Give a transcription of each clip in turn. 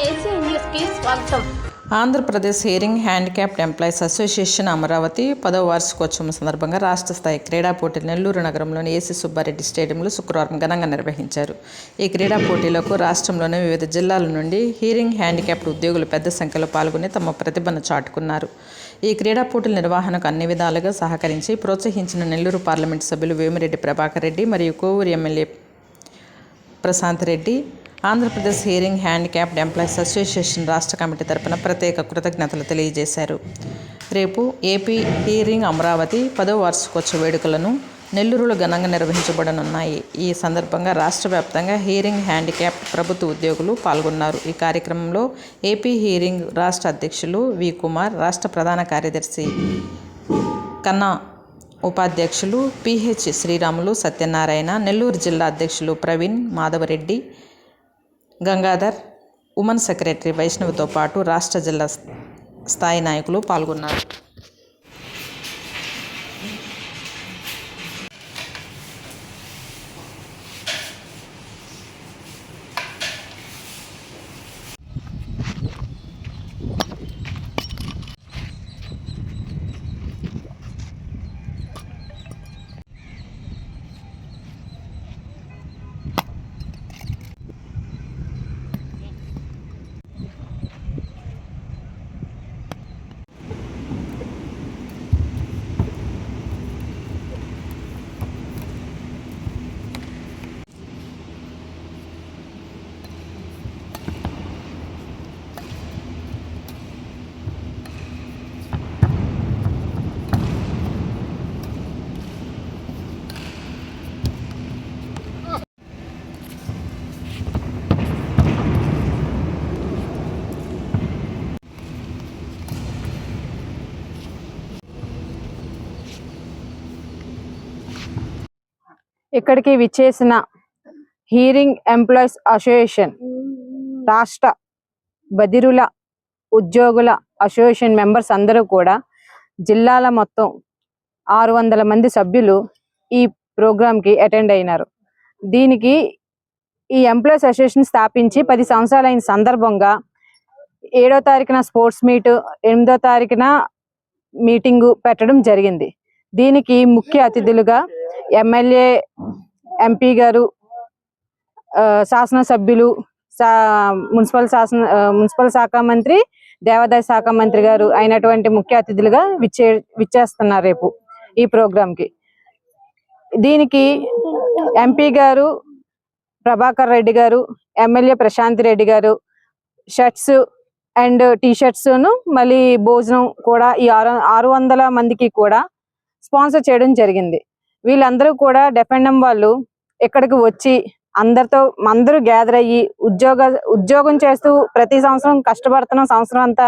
AC news కి స్వాగతం. Andhra Pradesh hearing handicapped employees association Amaravati 10వ వార్షికోత్సవం సందర్భంగా రాష్ట్ర స్థాయి క్రీడా పోటీలు నెల్లూరు నగరంలోని ఏసీ సుబ్బారెడ్డి స్టేడియంలో శుక్రవారం ఘనంగా నిర్వహించారు. ఈ క్రీడా పోటీలకు రాష్ట్రంలోని వివిధ జిల్లాల నుండి హియరింగ్ హ్యాండిక్యాప్డ్ ఉద్యోగులు పెద్ద సంఖ్యలో పాల్గొని తమ ప్రతిభను చాటుకున్నారు. ఈ క్రీడా పోటీల నిర్వహణకు అన్ని విధాలుగా సహకరించి ప్రోత్సహించిన నెల్లూరు పార్లమెంటు సభ్యులు వేమిరెడ్డి ప్రభాకర్ రెడ్డి మరియు Kovur MLA Prashant Reddy, Andhra Pradesh hearing handicapped employees association రాష్ట్ర కమిటీ తరపున ప్రత్యేక కృతజ్ఞతలు తెలియజేశారు. రేపు ఏపీ హియరింగ్ అమరావతి 10వ వార్షికోత్సవ వేడుకలను నెల్లూరులో ఘనంగా నిర్వహించబడనున్నాయి. ఈ సందర్భంగా రాష్ట్ర వ్యాప్తంగా హియరింగ్ హ్యాండిక్యాప్డ్ ప్రభుత్వ ఉద్యోగులు పాల్గొన్నారు. ఈ కార్యక్రమంలో ఏపీ హియరింగ్ రాష్ట్ర అధ్యక్షులు వి కుమార్, రాష్ట్ర ప్రధాన కార్యదర్శి కన్నా, ఉపాధ్యక్షులు పిహెచ్ శ్రీరాములు, సత్యనారాయణ, నెల్లూరు జిల్లా అధ్యక్షులు ప్రవీణ్, మాధవరెడ్డి, గంగాధర్, ఉమెన్ సెక్రటరీ వైష్ణవితో పాటు రాష్ట్ర జిల్లా స్థాయి నాయకులు పాల్గొన్నారు. ఇక్కడికి విచ్చేసిన హియరింగ్ ఎంప్లాయీస్ అసోసియేషన్ రాష్ట్ర బదిరుల ఉద్యోగుల అసోసియేషన్ మెంబర్స్ అందరూ కూడా జిల్లాల మొత్తం 600 మంది సభ్యులు ఈ ప్రోగ్రాంకి అటెండ్ అయినారు. దీనికి ఈ ఎంప్లాయీస్ అసోసియేషన్ స్థాపించి 10 సంవత్సరాలు అయిన సందర్భంగా 7వ తారీఖున స్పోర్ట్స్ మీట్, 8వ తారీఖున మీటింగు పెట్టడం జరిగింది. దీనికి ముఖ్య అతిథులుగా ఎమ్మెల్యే, ఎంపీ గారు, శాసనసభ్యులు, మున్సిపల్ శాఖ మంత్రి, దేవాదాయ శాఖ మంత్రి గారు అయినటువంటి ముఖ్య అతిథులుగా విచ్చేస్తున్నారు రేపు ఈ ప్రోగ్రాంకి. దీనికి ఎంపీ గారు ప్రభాకర్ రెడ్డి గారు, ఎమ్మెల్యే ప్రశాంత్ రెడ్డి గారు షర్ట్స్ అండ్ టీ-షర్ట్స్ మళ్ళీ భోజనం కూడా ఈ 600 మందికి కూడా స్పాన్సర్ చేయడం జరిగింది. వీళ్ళందరూ కూడా డెఫెండం వాళ్ళు ఇక్కడికి వచ్చి అందరూ గ్యాదర్ అయ్యి ఉద్యోగం చేస్తూ ప్రతి సంవత్సరం కష్టపడుతున్న సంవత్సరం అంతా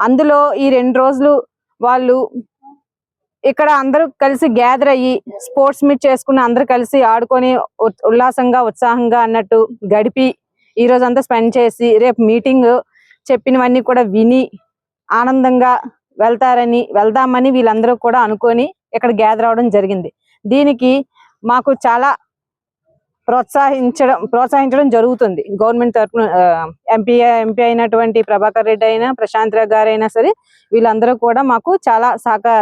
అందులో ఈ 2 రోజులు వాళ్ళు ఇక్కడ అందరూ కలిసి గ్యాదర్ అయ్యి స్పోర్ట్స్ మీట్ చేసుకుని అందరూ కలిసి ఆడుకొని ఉల్లాసంగా ఉత్సాహంగా అన్నట్టు గడిపి ఈ రోజు అంతా స్పెండ్ చేసి రేపు మీటింగ్ చెప్పినవన్నీ కూడా విని ఆనందంగా వెళ్దామని వీళ్ళందరూ కూడా అనుకొని ఇక్కడ గ్యాదర్ అవడం జరిగింది. దీనికి మాకు చాలా ప్రోత్సహించడం జరుగుతుంది. గవర్నమెంట్ తరఫున ఎంపీ అయినటువంటి ప్రభాకర్ రెడ్డి అయినా, ప్రశాంత్ గారు అయినా సరే వీళ్ళందరూ కూడా మాకు చాలా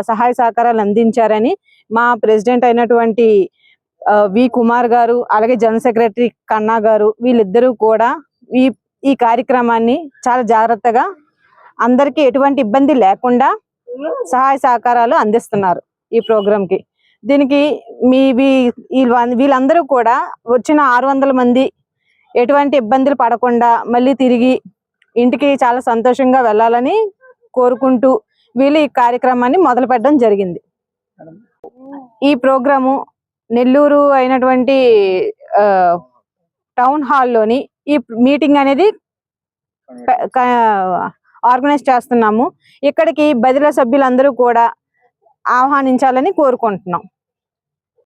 సహాయ సహకారాలు అందించారని మా ప్రెసిడెంట్ అయినటువంటి వి కుమార్ గారు, అలాగే జనరల్ సెక్రటరీ కన్నా గారు వీళ్ళిద్దరూ కూడా ఈ కార్యక్రమాన్ని చాలా జాగ్రత్తగా అందరికీ ఎటువంటి ఇబ్బంది లేకుండా సహాయ సహకారాలు అందిస్తున్నారు ఈ ప్రోగ్రాంకి. దీనికి వీళ్ళందరూ కూడా వచ్చిన 600 మంది ఎటువంటి ఇబ్బందులు పడకుండా మళ్ళీ తిరిగి ఇంటికి చాలా సంతోషంగా వెళ్ళాలని కోరుకుంటూ వీళ్ళు ఈ కార్యక్రమాన్ని మొదలు పెట్టడం జరిగింది. ఈ ప్రోగ్రాము నెల్లూరు అయినటువంటి టౌన్ హాల్లోని ఈ మీటింగ్ అనేది ఆర్గనైజ్ చేస్తున్నాము. ఇక్కడికి బదిలీ సభ్యులందరూ కూడా ఆహ్వానించాలని కోరుకుంటున్నాం.